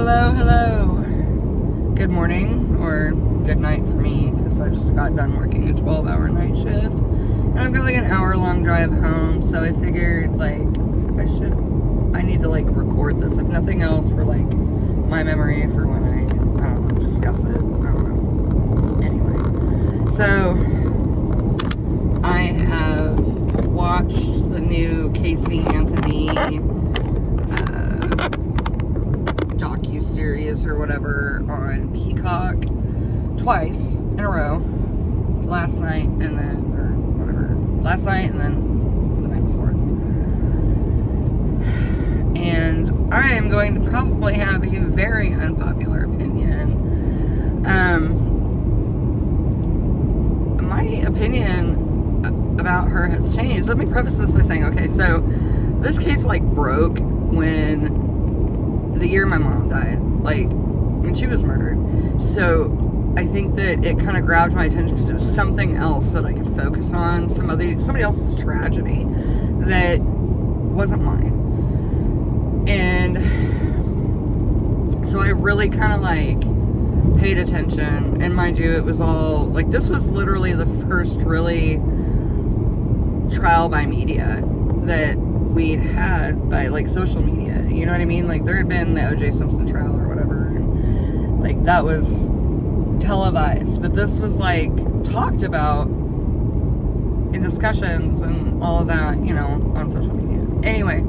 Hello, hello. Good morning, or good night for me, because I just got done working a 12-hour night shift. And I've got like an hour-long drive home, so I figured, like, I need to, like, record this, if nothing else, for, like, my memory for when I don't know, discuss it. I don't know. Anyway. So, I have watched the new Casey Anthony docu-series or whatever on Peacock twice in a row. Last night and then the night before. And I am going to probably have a very unpopular opinion. My opinion about her has changed. Let me preface this by saying, okay, so this case like broke when the year my mom died, like, when she was murdered. So I think that it kind of grabbed my attention because it was something else that I could focus on, somebody else's tragedy that wasn't mine. And so I really kind of like paid attention, and mind you, it was all like, this was literally the first really trial by media that we'd had by like social media, you know what I mean? Like, there had been the O.J. Simpson trial or whatever, and like that was televised, but this was like talked about in discussions and all of that, you know, on social media. Anyway,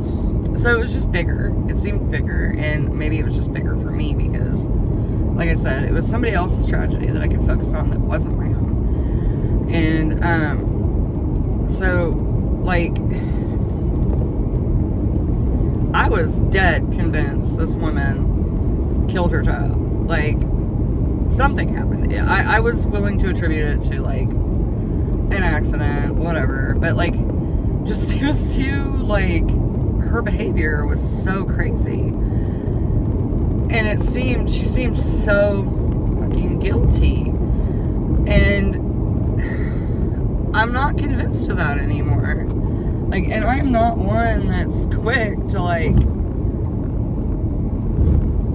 so it was just bigger. It seemed bigger, and maybe it was just bigger for me because, like I said, it was somebody else's tragedy that I could focus on that wasn't my own. And so like, I was dead convinced this woman killed her child. Like, something happened. I was willing to attribute it to, like, an accident, whatever. But, like, just, it was too, like, her behavior was so crazy. And she seemed so fucking guilty. And I'm not convinced of that anymore. Like, and I'm not one that's quick to, like,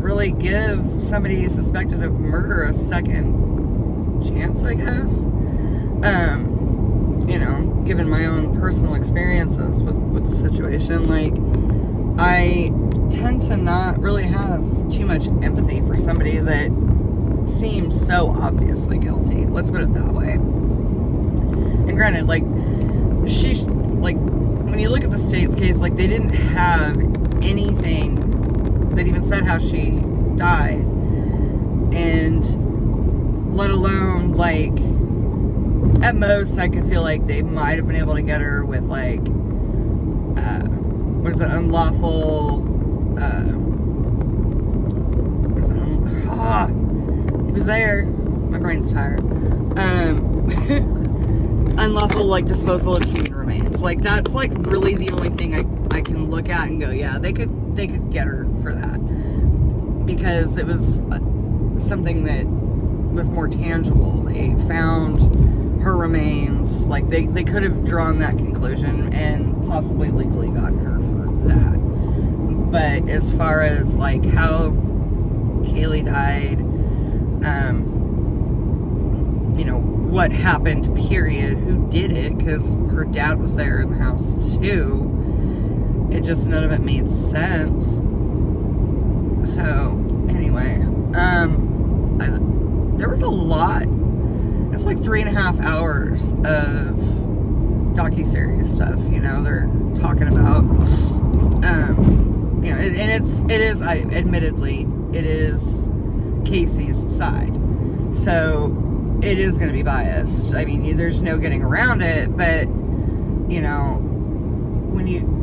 really give somebody suspected of murder a second chance, I guess. You know, given my own personal experiences with the situation, like, I tend to not really have too much empathy for somebody that seems so obviously guilty. Let's put it that way. And granted, like, she's, like, when you look at the state's case, like, they didn't have anything that even said how she died, and let alone, like, at most I could feel like they might have been able to get her with, like, what is it, unlawful, it was there, my brain's tired, unlawful, like, disposal of human remains. Like, that's, like, really the only thing I can look at and go, yeah, they could get her for that, because it was something that was more tangible. They found her remains. Like, they could have drawn that conclusion and possibly legally gotten her for that. But as far as, like, how Kaylee died, you know, what happened, period, who did it, because her dad was there in the house too, it just, none of it made sense. So, anyway, there was a lot. It's like 3.5 hours of docuseries stuff, you know, they're talking about, you know, and it is, admittedly, it is Casey's side. So, it is going to be biased. I mean, there's no getting around it, but, you know,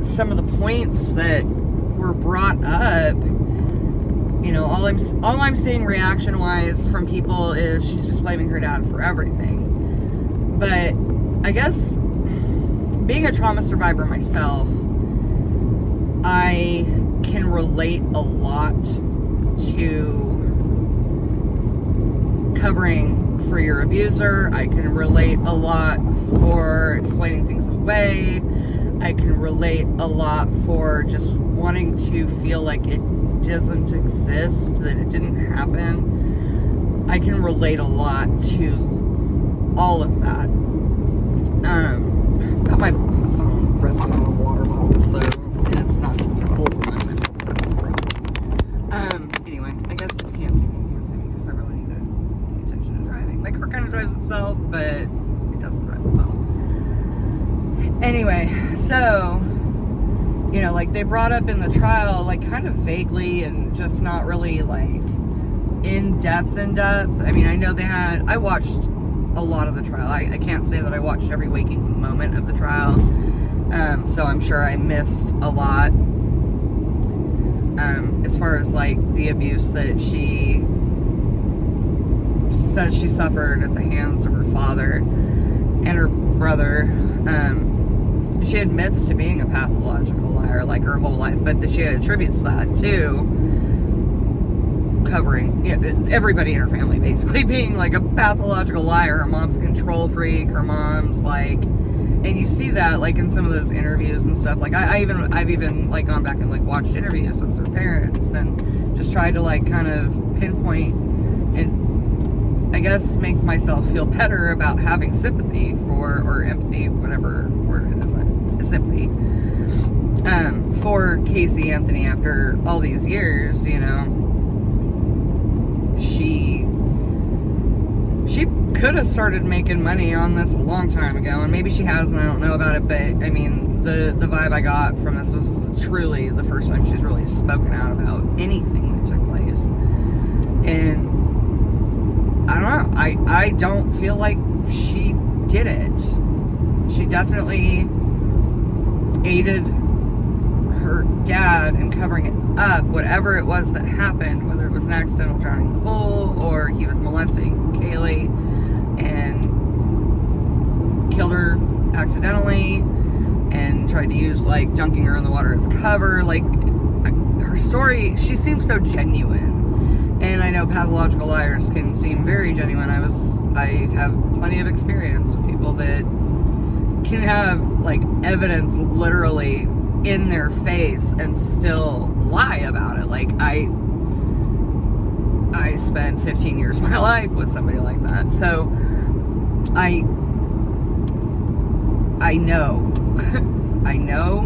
some of the points that were brought up, you know, all I'm seeing reaction wise from people is she's just blaming her dad for everything. But I guess, being a trauma survivor myself, I can relate a lot to covering for your abuser. I can relate a lot for explaining things away. I can relate a lot for just wanting to feel like it doesn't exist, that it didn't happen, I can relate a lot to all of that. Got my phone resting on a water bottle, so it's not full moment. That's the problem. Anyway, I guess if you can't see me, because I really need to pay attention to driving. My car kind of drives itself, but it doesn't drive itself. Anyway, so, you know, like, they brought up in the trial, like, kind of vaguely and just not really, like, in depth. I mean, I know I watched a lot of the trial. I can't say that I watched every waking moment of the trial, so I'm sure I missed a lot, as far as, like, the abuse that she says she suffered at the hands of her father and her brother. She admits to being a pathological liar, like, her whole life, but she attributes that to covering, everybody in her family basically being, like, a pathological liar. Her mom's a control freak, her mom's, like, and you see that, like, in some of those interviews and stuff. Like, I've even, like, gone back and, like, watched interviews with her parents and just tried to, like, kind of pinpoint and, I guess, make myself feel better about having sympathy for, or empathy, whatever word it is, sympathy, for Casey Anthony after all these years. You know, she could have started making money on this a long time ago, and maybe she has, and I don't know about it, but I mean, the vibe I got from this was truly the first time she's really spoken out about anything that took place. And I don't know, I don't feel like she did it. She definitely aided her dad in covering it up, whatever it was that happened, whether it was an accidental drowning in the pool or he was molesting Kaylee and killed her accidentally and tried to use, like, dunking her in the water as cover. Like, her story, she seems so genuine, and I know pathological liars can seem very genuine. I have plenty of experience with people that can have, like, evidence literally in their face and still lie about it. Like, I spent 15 years of my life with somebody like that, so I know I know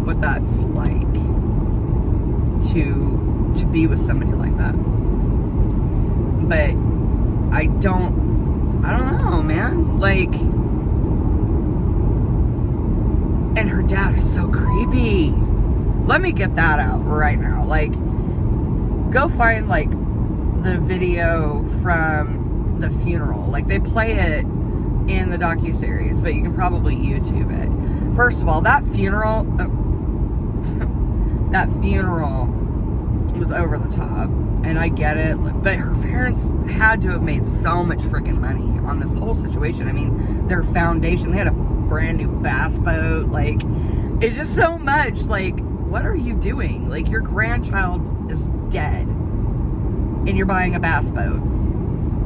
what that's like to be with somebody like that. But I don't know, man. Like, and her dad is so creepy. Let me get that out right now. Like, go find, like, the video from the funeral. Like, they play it in the docuseries, but you can probably YouTube it. First of all, that funeral was over the top, and I get it, but her parents had to have made so much freaking money on this whole situation. I mean, their foundation, they had a brand new bass boat. Like, it's just so much. Like, what are you doing? Like, your grandchild is dead, and you're buying a bass boat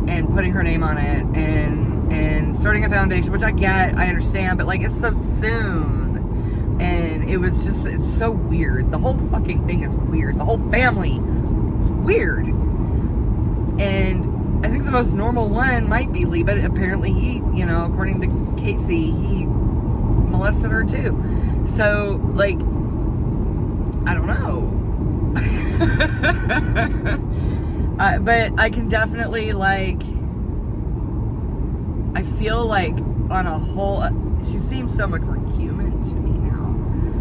and putting her name on it and starting a foundation, which I get, I understand, but, like, it's so soon. And it's so weird. The whole fucking thing is weird. The whole family is weird. And I think the most normal one might be Lee, but apparently he, you know, according to Casey, he molested her too. So, like, I don't know. But I can definitely, like, I feel like on a whole, she seems so much more human to me now.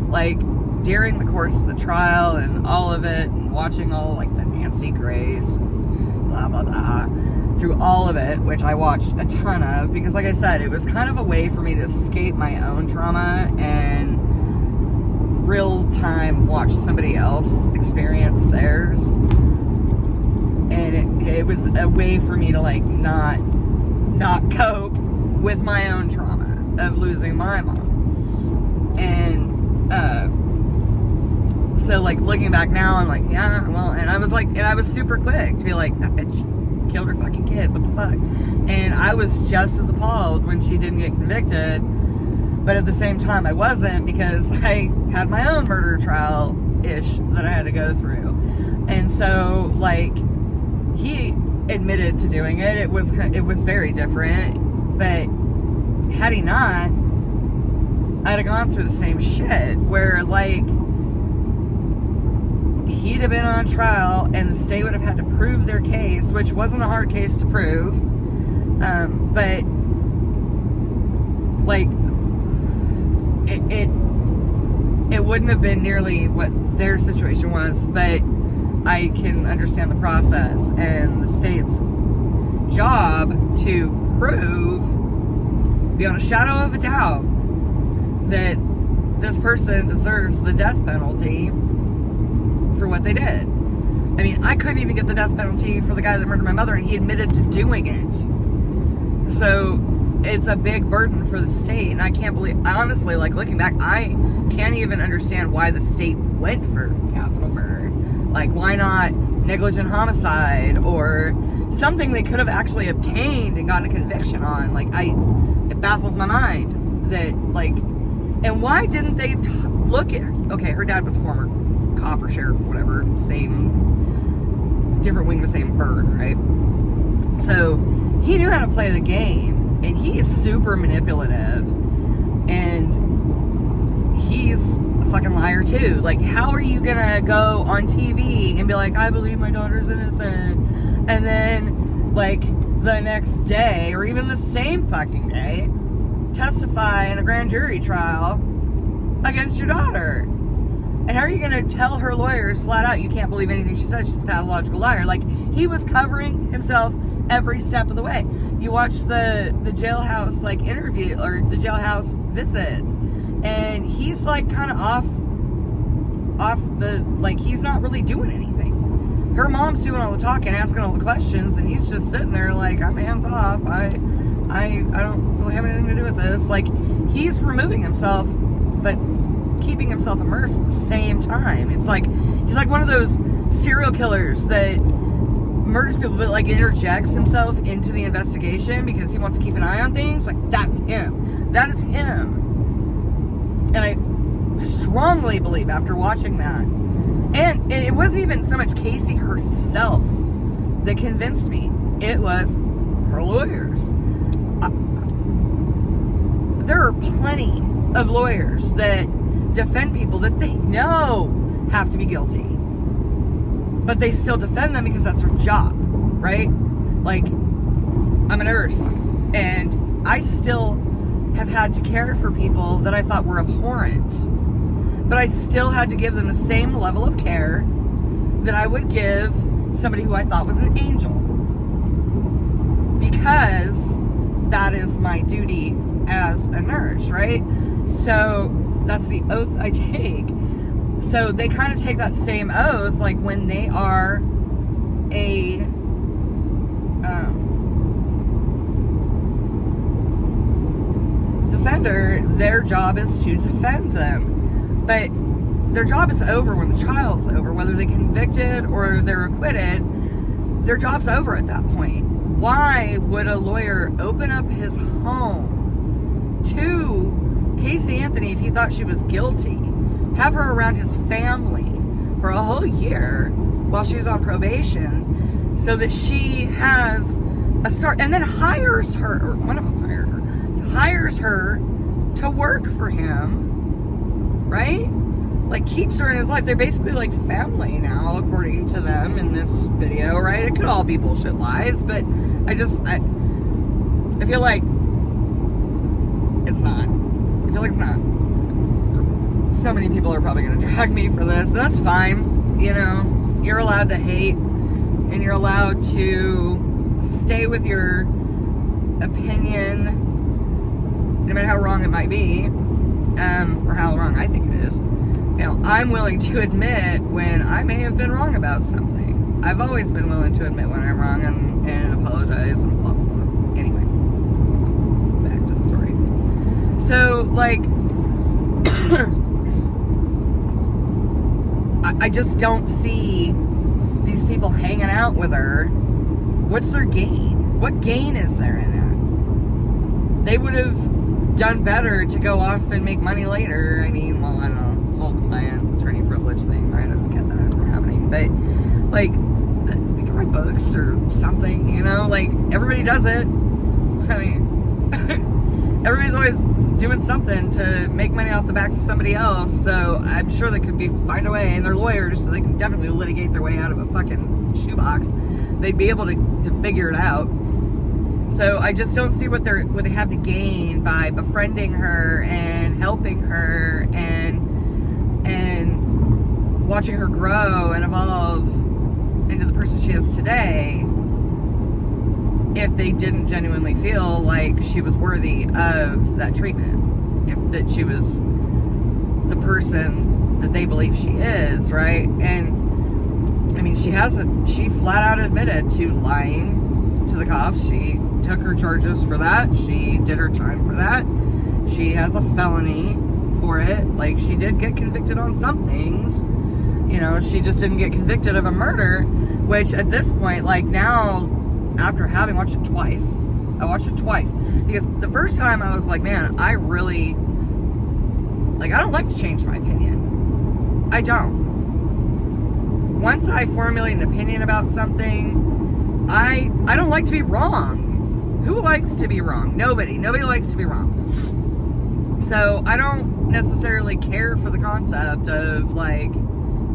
Like, during the course of the trial and all of it, and watching all, like, the Nancy Grace and blah, blah, blah, through all of it, which I watched a ton of, because, like I said, it was kind of a way for me to escape my own trauma and real time watch somebody else experience theirs. And it was a way for me to, like, not cope with my own trauma of losing my mom. And so, like, looking back now, I'm like, yeah, well, and I was super quick to be like, that bitch killed her fucking kid, what the fuck? And I was just as appalled when she didn't get convicted, but at the same time I wasn't, because I had my own murder trial shit-ish that I had to go through. And so, like, he admitted to doing it. It was very different. But had he not, I'd have gone through the same shit where, like, he'd have been on trial and the state would have had to prove their case, which wasn't a hard case to prove. But, like, it wouldn't have been nearly what their situation was, but I can understand the process and the state's job to prove, beyond a shadow of a doubt, that this person deserves the death penalty for what they did. I mean, I couldn't even get the death penalty for the guy that murdered my mother, and he admitted to doing it. So it's a big burden for the state, and I can't believe, honestly, like, looking back, I can't even understand why the state went for capital murder. Like, why not negligent homicide or something they could have actually obtained and gotten a conviction on? Like, it baffles my mind that, like, and why didn't they look at, okay, her dad was a former cop or sheriff or whatever, different wing of the same bird, right? So he knew how to play the game, and he is super manipulative, and he's a fucking liar too. Like, how are you gonna go on TV and be like, I believe my daughter's innocent, and then, like, the next day, or even the same fucking day, testify in a grand jury trial against your daughter? And how are you going to tell her lawyers flat out you can't believe anything she says? She's a pathological liar. Like, he was covering himself every step of the way. You watch the jailhouse, like, interview, or the jailhouse visits, and he's, like, kind of off the, like, he's not really doing anything. Her mom's doing all the talking, asking all the questions, and he's just sitting there like, I'm hands off. I don't really have anything to do with this. Like, he's removing himself, but keeping himself immersed at the same time. It's like he's like one of those serial killers that murders people but, like, interjects himself into the investigation because he wants to keep an eye on things. Like, that's him. That is him. And I strongly believe, after watching that, and it wasn't even so much Casey herself that convinced me, it was her lawyers. There are plenty of lawyers that defend people that they know have to be guilty, but they still defend them because that's their job, right? Like, I'm a nurse, and I still have had to care for people that I thought were abhorrent, but I still had to give them the same level of care that I would give somebody who I thought was an angel, because that is my duty as a nurse, right? So that's the oath I take. So they kind of take that same oath, like, when they are a defender, their job is to defend them. But their job is over when the trial's over. Whether they're convicted or they're acquitted, their job's over at that point. Why would a lawyer open up his home to Casey Anthony if he thought she was guilty, have her around his family for a whole year while she was on probation, so that she has a start, and then hires her, or one of them hires her to work for him, right? Like, keeps her in his life. They're basically like family now, according to them in this video, right? It could all be bullshit lies, but I feel like it's not. I feel like it's not. So many people are probably going to drag me for this. That's fine. You know, you're allowed to hate, and you're allowed to stay with your opinion, no matter how wrong it might be, or how wrong I think it is. You know, I'm willing to admit when I may have been wrong about something. I've always been willing to admit when I'm wrong and apologize and blah, blah, blah. Anyway, back to the story. So, like, I just don't see these people hanging out with her. What's their gain? What gain is there in it? They would have done better to go off and make money later. I mean, well, I don't know, whole client attorney privilege thing, right? Like, think of my books or something, you know? Like, everybody does it. I mean, everybody's always doing something to make money off the backs of somebody else, so I'm sure they could find a way, and they're lawyers, so they can definitely litigate their way out of a fucking shoebox. They'd be able to figure it out. So I just don't see what they have to gain by befriending her and helping her and watching her grow and evolve into the person she is today, if they didn't genuinely feel like she was worthy of that treatment, that she was the person that they believe she is, right? And I mean, she flat out admitted to lying to the cops. She took her charges for that. She did her time for that. She has a felony for it. Like, she did get convicted on some things. You know, she just didn't get convicted of a murder, which at this point, like, now, after having watched it twice, I watched it twice, because the first time I was like, man, I really, like, I don't like to change my opinion. I don't. Once I formulate an opinion about something, I don't like to be wrong. Who likes to be wrong? Nobody likes to be wrong. So I don't necessarily care for the concept of, like,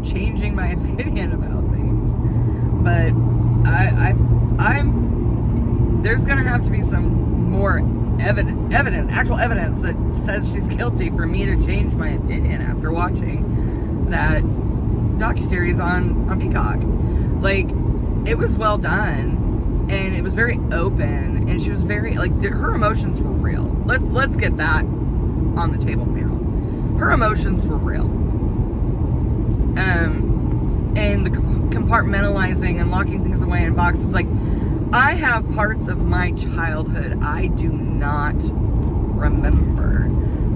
changing my opinion about things, but there's gonna have to be some more actual evidence that says she's guilty for me to change my opinion after watching that docuseries on Peacock. Like, it was well done, and it was very open, and she was very, like, her emotions were real. Let's get that on the table now. Her emotions were real. And the compartmentalizing and locking things away in boxes. Like, I have parts of my childhood I do not remember.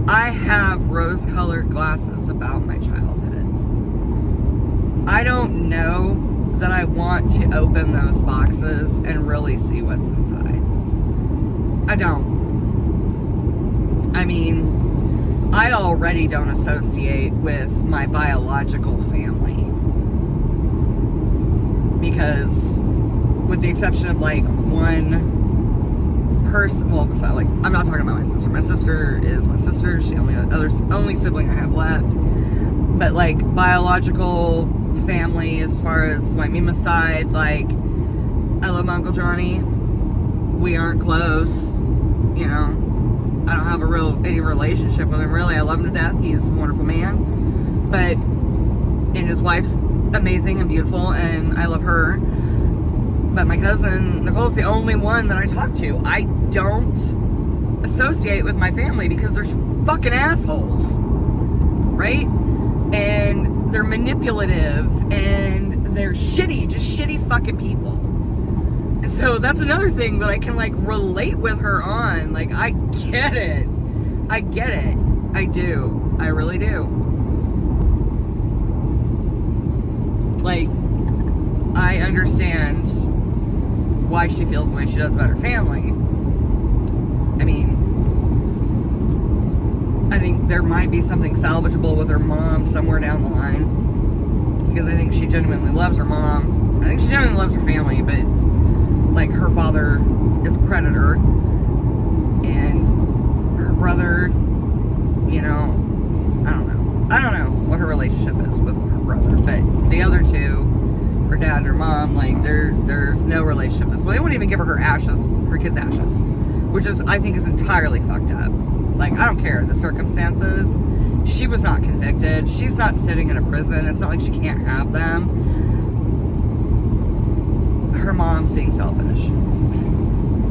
I have rose-colored glasses about my childhood. I don't know that I want to open those boxes and really see what's inside. I don't. I mean, I already don't associate with my biological family, because with the exception of, like, one person, well, so, like, I'm not talking about my sister. My sister is my sister. She's the only sibling I have left. But, like, biological family, as far as my Mima side, like, I love my Uncle Johnny. We aren't close, you know. I don't have any relationship with him, really. I love him to death. He's a wonderful man. But, and his wife's amazing and beautiful, and I love her. But my cousin Nicole's the only one that I talk to. I don't associate with my family because they're fucking assholes, right? And they're manipulative, and they're just shitty fucking people. And so that's another thing that I can, like, relate with her on. Like, I get it. I do. I really do. Like, I understand why she feels the way she does about her family. I mean, I think there might be something salvageable with her mom somewhere down the line, because I think she genuinely loves her mom. I think she genuinely loves her family, but, like, her father is a predator, and her brother, you know, I don't know what her relationship is with her brother, but the other two, her dad and her mom, like, there's no relationship. Well, they wouldn't even give her ashes, her kids' ashes, which I think is entirely fucked up. Like, I don't care the circumstances. She was not convicted. She's not sitting in a prison. It's not like she can't have them. Her mom's being selfish.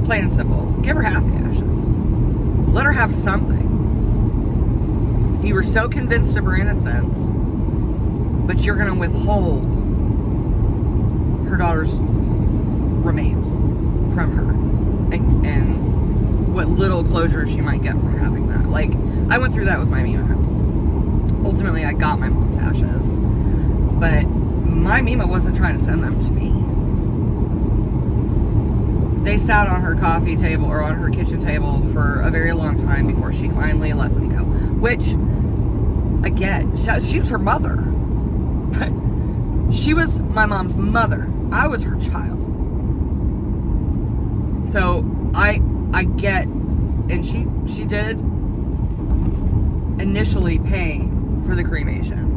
Plain and simple. Give her half the ashes. Let her have something. You were so convinced of her innocence, but you're going to withhold her daughter's remains from her, and what little closure she might get from having that. Like, I went through that with my Mima. Ultimately, I got my mom's ashes, but my Mima wasn't trying to send them to me. They sat on her coffee table, or on her kitchen table, for a very long time before she finally let them go, which I get. She was her mother. She was my mom's mother. I was her child. So I get, and she did initially pay for the cremation.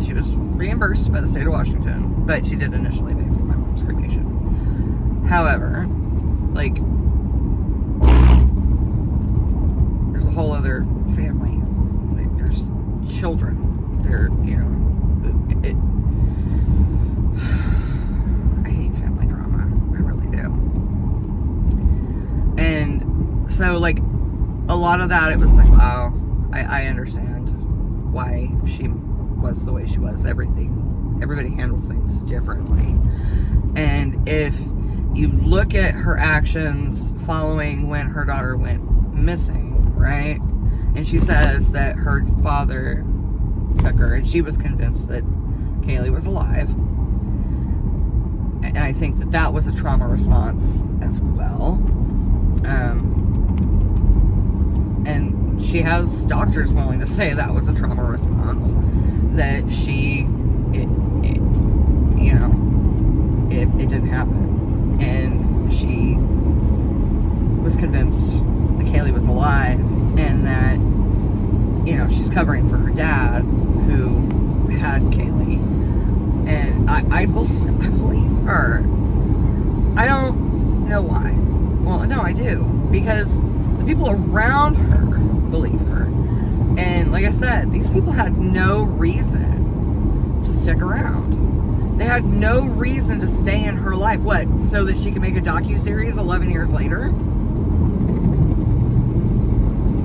She was reimbursed by the state of Washington, but she did initially pay for my mom's cremation. However, like, there's a whole other family. Like, there's children. They're, you know, I hate family drama. I really do. And so, like, a lot of that, it was like, wow, I understand why she was the way she was. Everybody handles things differently. And if you look at her actions following when her daughter went missing, right? And she says that her father took her, and she was convinced that Kaylee was alive. And I think that that was a trauma response as well. And she has doctors willing to say that was a trauma response, that it didn't happen. And she was convinced that Kaylee was alive, and that, you know, she's covering for her dad who had Kaylee. And I believe her. I don't know why. Well, no, I do. Because the people around her believe her. And like I said, these people had no reason to stick around. They had no reason to stay in her life. What? So that she could make a docuseries 11 years later?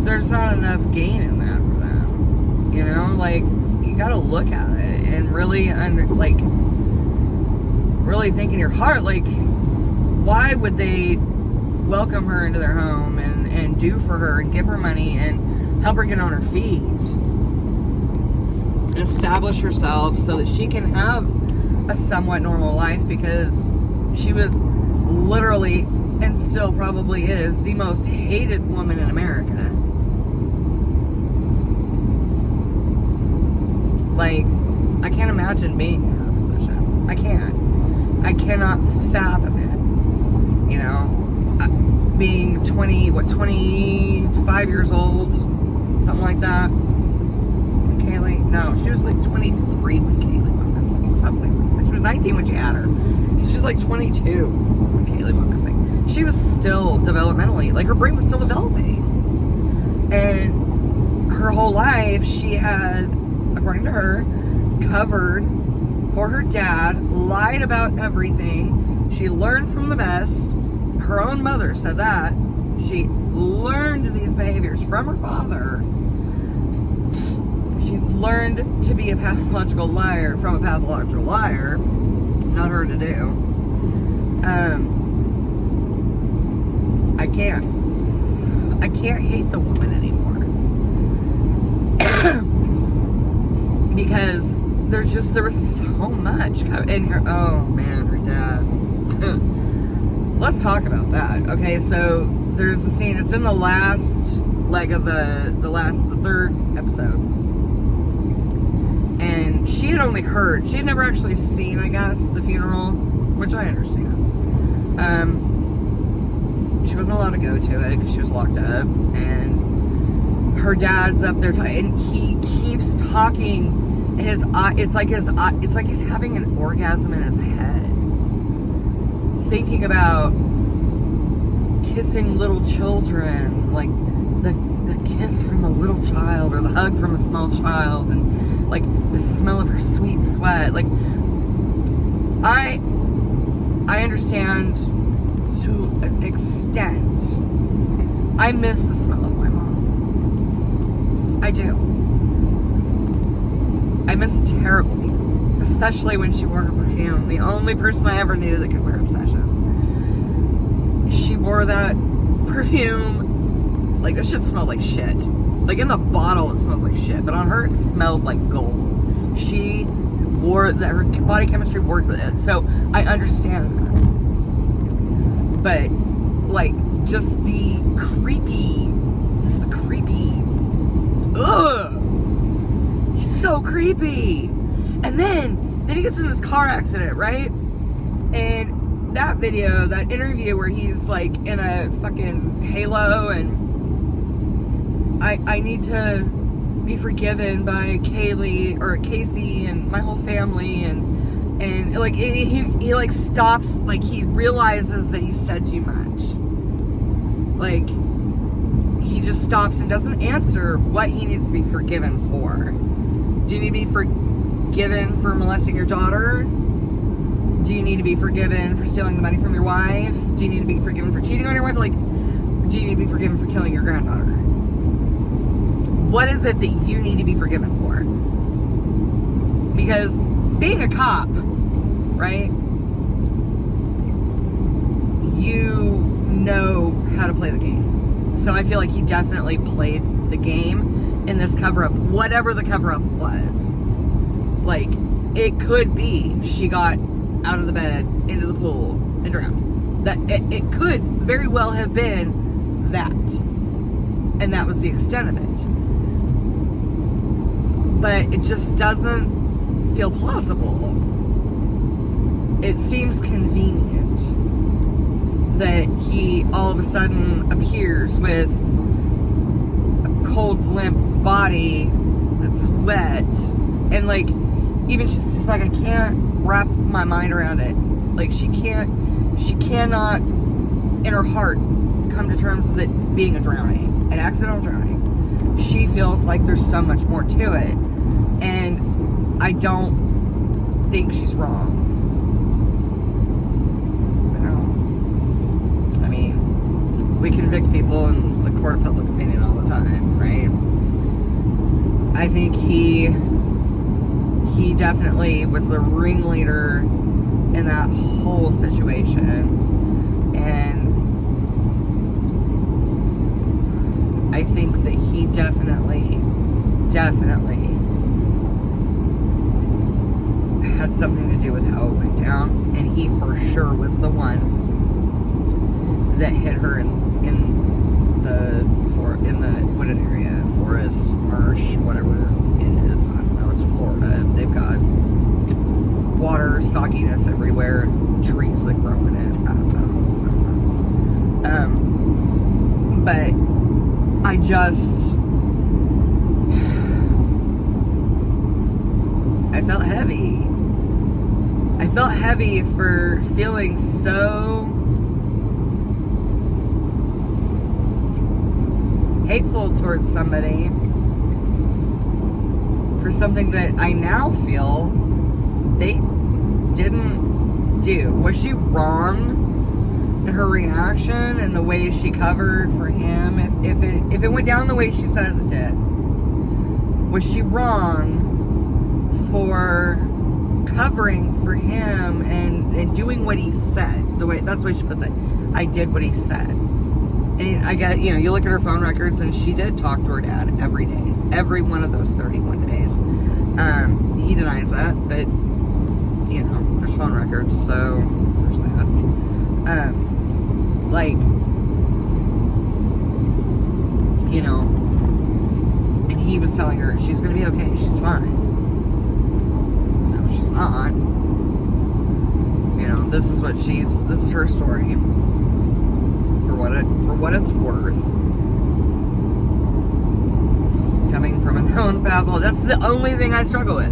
There's not enough gain in that for them. You know? Like, you gotta look at it and really, really think in your heart, like, why would they welcome her into their home and do for her and give her money and help her get on her feet and establish herself so that she can have a somewhat normal life, because she was literally, and still probably is, the most hated woman in America. Like, I can't imagine being in her position. I can't. I cannot fathom it. You know, being 25 years old, something like that. When Kaylee, no, she was like 23 when Kaylee went missing, something like that. She was 19 when she had her. So she was like 22 when Kaylee went missing. She was still developmentally, like, her brain was still developing. And her whole life, she had, according to her, covered for her dad, lied about everything. She learned from the best. Her own mother said that. She learned these behaviors from her father. She learned to be a pathological liar from a pathological liar. Not her to do. I can't hate the woman anymore. Because there was so much in her. Oh man, her dad. Let's talk about that. Okay, so there's a scene. It's in the last leg of the third episode, and she had only heard. She had never actually seen, I guess, the funeral, which I understand. She wasn't allowed to go to it because she was locked up, and her dad's up there, and he keeps talking. And it's like he's having an orgasm in his head, thinking about kissing little children, like the kiss from a little child, or the hug from a small child, and like the smell of her sweet sweat. Like, I understand to an extent. I miss the smell of my mom. I do. I miss it terribly, especially when she wore her perfume. The only person I ever knew that could wear Obsession. She wore that perfume, like, that shit smelled like shit. Like, in the bottle it smells like shit, but on her it smelled like gold. She wore that, her body chemistry worked with it, so I understand that. But, like, just the creepy, ugh! So creepy. And then Then he gets in this car accident, right? And that video, that interview where he's like in a fucking halo and I need to be forgiven by Kaylee or Casey and my whole family, and like he like stops, like he realizes that he said too much. Like he just stops and doesn't answer what he needs to be forgiven for. Do you need to be forgiven for molesting your daughter? Do you need to be forgiven for stealing the money from your wife? Do you need to be forgiven for cheating on your wife? Like, do you need to be forgiven for killing your granddaughter? What is it that you need to be forgiven for? Because being a cop, right? You know how to play the game. So I feel like he definitely played the game in this cover-up, whatever the cover-up was. Like, it could be she got out of the bed, into the pool, and drowned. That it could very well have been that. And that was the extent of it. But it just doesn't feel plausible. It seems convenient that he all of a sudden appears with a cold, limp body that's wet, and like, even she's just like, I can't wrap my mind around it. Like, she cannot in her heart come to terms with it being a drowning, an accidental drowning. She feels like there's so much more to it, and I don't think she's wrong. I mean, we convict people in the court of public opinion all the time, right? I think he definitely was the ringleader in that whole situation, and I think that he definitely had something to do with how it went down, and he for sure was the one that hit her in the wooded area, forest, marsh, whatever it is. I don't know. It's Florida. They've got water, sogginess everywhere, trees that grow in it. I don't know. But I felt heavy. I felt heavy for feeling so hateful towards somebody for something that I now feel they didn't do. Was she wrong in her reaction and the way she covered for him? If it went down the way she says it did, was she wrong for covering for him and doing what he said? That's the way she puts it. I did what he said. And I get, you look at her phone records, and she did talk to her dad every day, every one of those 31 days. He denies that, but there's phone records, so there's that. And he was telling her she's gonna be okay, she's fine. No, she's not. This is her story. For what it's worth, coming from a known pathology, that's the only thing I struggle with.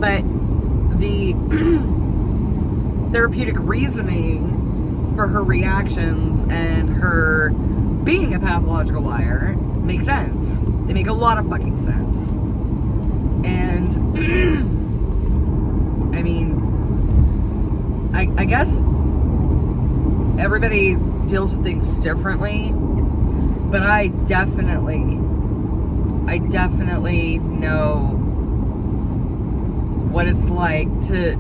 But the therapeutic reasoning for her reactions and her being a pathological liar make sense. They make a lot of fucking sense. And I mean, I guess everybody deals with things differently, but I definitely know what it's like to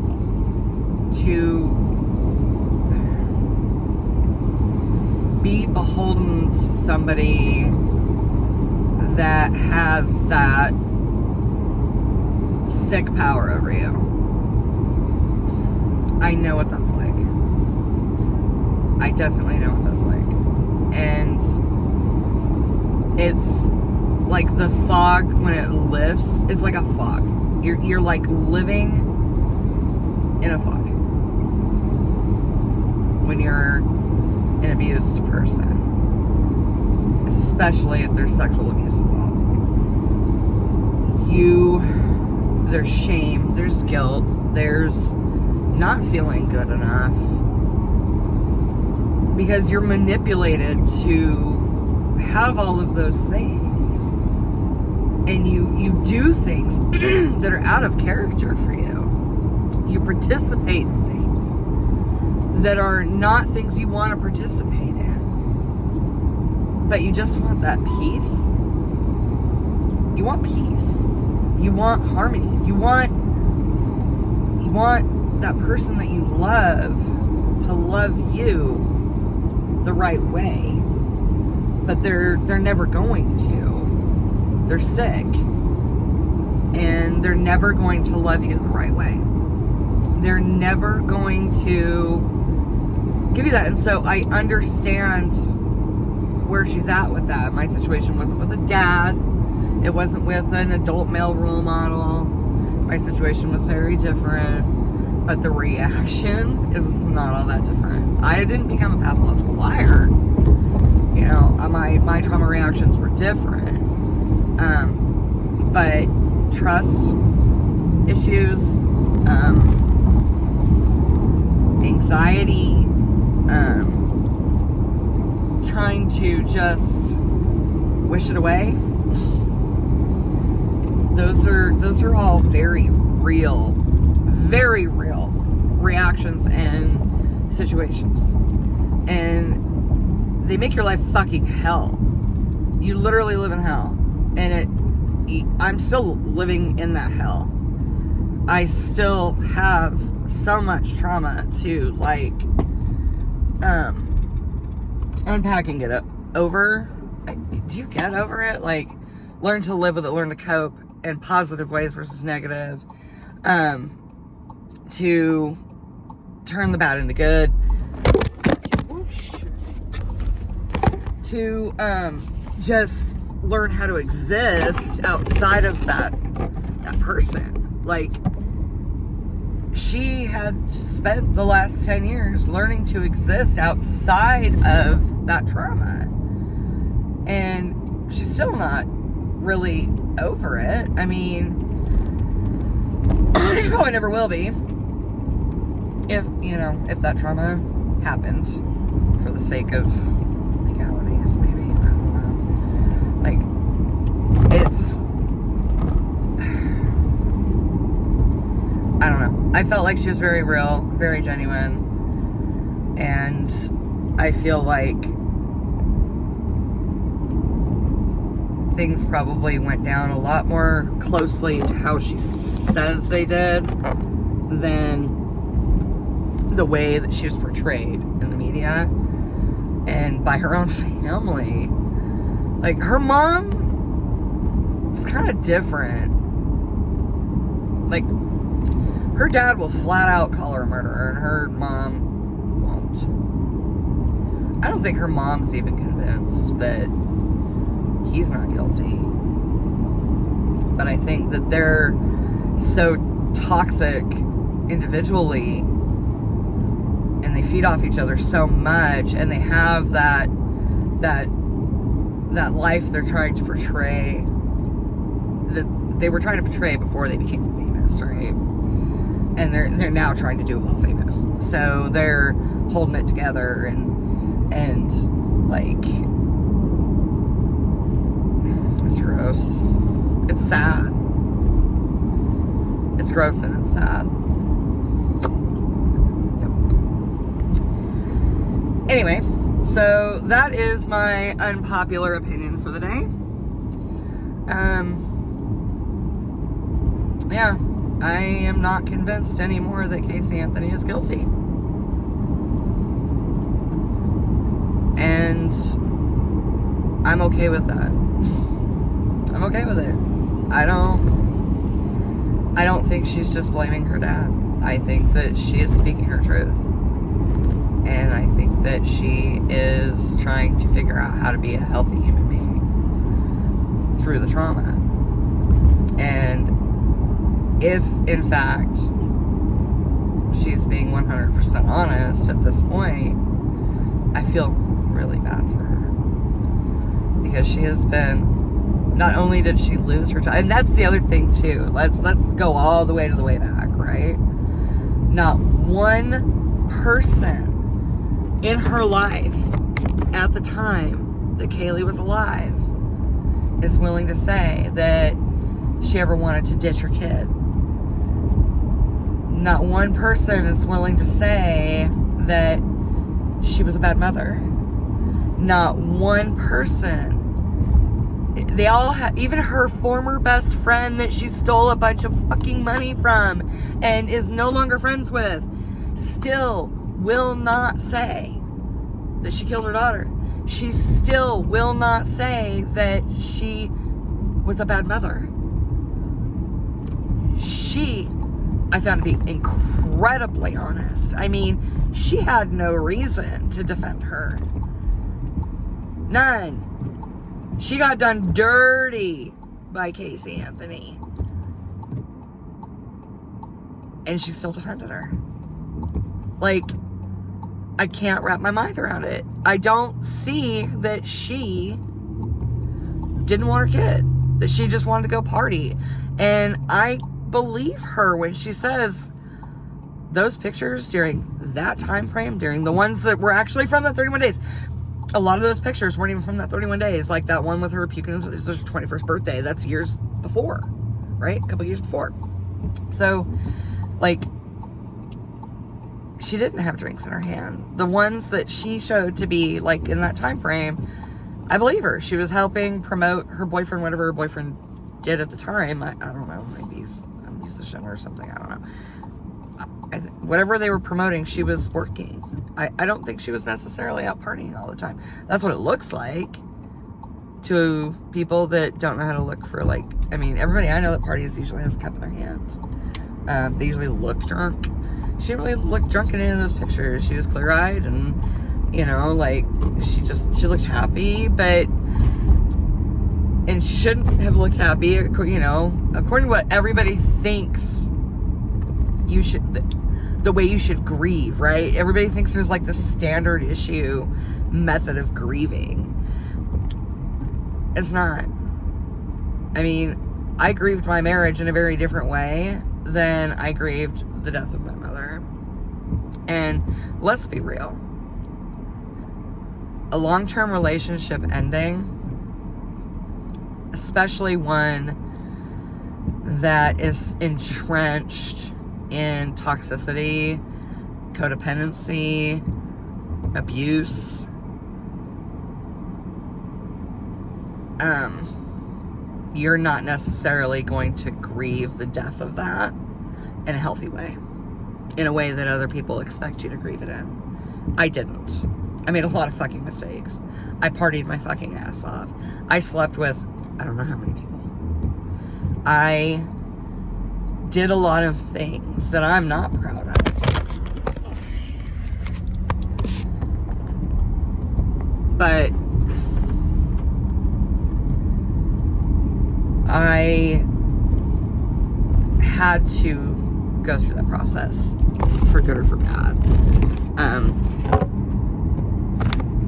be beholden to somebody that has that sick power over you. I know what that's like. I definitely know what that's like. And it's like the fog when it lifts. It's like a fog. You're like living in a fog when you're an abused person, especially if there's sexual abuse involved. There's shame, there's guilt, there's not feeling good enough because you're manipulated to have all of those things, and you do things that are out of character for you. You participate in things that are not things you want to participate in, but you just want that peace. You want peace. You want harmony. You want that person that you love to love you the right way, but they're never going to. They're sick, and they're never going to love you the right way. They're never going to give you that. And so I understand where she's at with that. My situation wasn't with a dad. It wasn't with an adult male role model. My situation was very different, but the reaction, it was not all that different. I didn't become a pathological liar. You know, my trauma reactions were different. But trust issues, anxiety, trying to just wish it away. Those are all very real reactions and situations. And they make your life fucking hell. You literally live in hell. And I'm still living in that hell. I still have so much trauma to unpack and get over. Do you get over it? Like, learn to live with it, learn to cope in positive ways versus negative, to turn the bad into good, to just learn how to exist outside of that person. Like, she had spent the last 10 years learning to exist outside of that trauma, and she's still not really over it. I mean, she probably never will be, if that trauma happened, for the sake of legalities, maybe. I don't know. Like, I don't know. I felt like she was very real, very genuine, and I feel like things probably went down a lot more closely to how she says they did than the way that she was portrayed in the media and by her own family. Like, her mom is kind of different. Like, her dad will flat out call her a murderer, and her mom won't. I don't think her mom's even convinced that he's not guilty. But I think that they're so toxic individually, and they feed off each other so much, and they have that life they're trying to portray, that they were trying to portray before they became famous, right? And they're now trying to do it while famous. So they're holding it together and like, it's gross. It's sad. It's gross and it's sad. Yep. Anyway, so that is my unpopular opinion for the day. Yeah, I am not convinced anymore that Casey Anthony is guilty. And I'm okay with that. I'm okay with it. I don't think she's just blaming her dad. I think that she is speaking her truth. And I think that she is trying to figure out how to be a healthy human being through the trauma. And if, in fact, just being 100% honest at this point, I feel really bad for her. Because she has been, not only did she lose her child, and that's the other thing too. Let's go all the way to the way back, right? Not one person in her life at the time that Kaylee was alive is willing to say that she ever wanted to ditch her kid. Not one person is willing to say that she was a bad mother. Not one person. They all have, even her former best friend that she stole a bunch of fucking money from and is no longer friends with, still will not say that she killed her daughter. She still will not say that she was a bad mother. I found to be incredibly honest. I mean, she had no reason to defend her. None. She got done dirty by Casey Anthony. And she still defended her. Like, I can't wrap my mind around it. I don't see that she didn't want her kid. That she just wanted to go party. And I believe her when she says those pictures during that time frame, during the ones that were actually from the 31 days, a lot of those pictures weren't even from that 31 days. Like that one with her puking, it was her 21st birthday. That's years before, right? A couple years before. So, like, she didn't have drinks in her hand. The ones that she showed to be, like, in that time frame, I believe her. She was helping promote her boyfriend, whatever her boyfriend did at the time. I don't know. Maybe he's a musician or something. I don't know. Whatever they were promoting, she was working. I don't think she was necessarily out partying all the time. That's what it looks like to people that don't know how to look for, like, I mean, everybody I know that parties usually has a cup in their hands. They usually look drunk. She didn't really look drunk in any of those pictures. She was clear-eyed and, you know, like, she looked happy, but, and she shouldn't have looked happy, you know, according to what everybody thinks you should, the way you should grieve, right? Everybody thinks there's like this standard issue method of grieving. It's not. I mean, I grieved my marriage in a very different way than I grieved the death of my mother. And let's be real. A long-term relationship ending, especially one that is entrenched in toxicity, codependency, abuse, you're not necessarily going to grieve the death of that in a healthy way, in a way that other people expect you to grieve it in. I didn't. I made a lot of fucking mistakes. I partied my fucking ass off. I slept with I don't know how many people. I did a lot of things that I'm not proud of. But I had to go through that process, for good or for bad.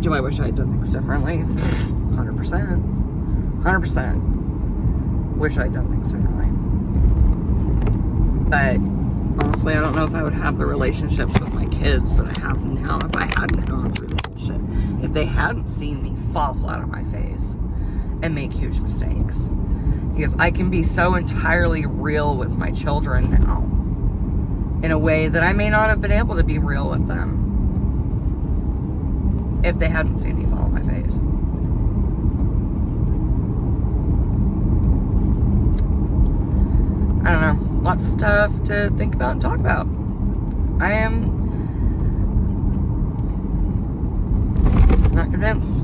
Do I wish I had done things differently? 100%. 100%. Wish I'd done things differently. But honestly, I don't know if I would have the relationships with my kids that I have now if I hadn't gone through the bullshit. If they hadn't seen me fall flat on my face and make huge mistakes. Because I can be so entirely real with my children now in a way that I may not have been able to be real with them if they hadn't seen me fall on my face. I don't know. Lots of stuff to think about and talk about. I am not convinced.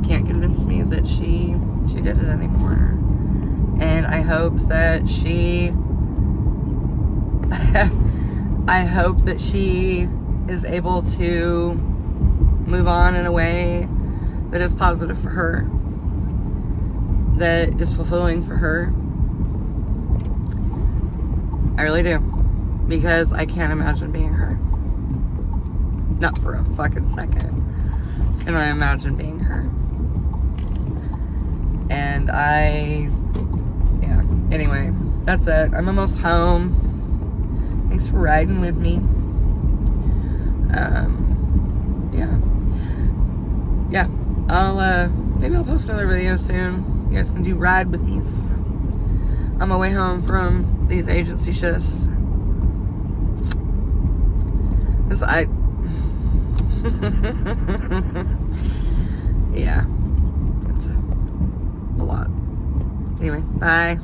Can't convince me that she did it anymore. And I hope that I hope that she is able to move on in a way that is positive for her, that is fulfilling for her. I really do. because I can't imagine being her. Not for a fucking second can I imagine being her. And yeah, anyway, that's it. I'm almost home. Thanks for riding with me. Yeah, maybe I'll post another video soon. You guys can do ride with these on my way home from these agency shifts. Cause yeah, it's a lot. Anyway, bye.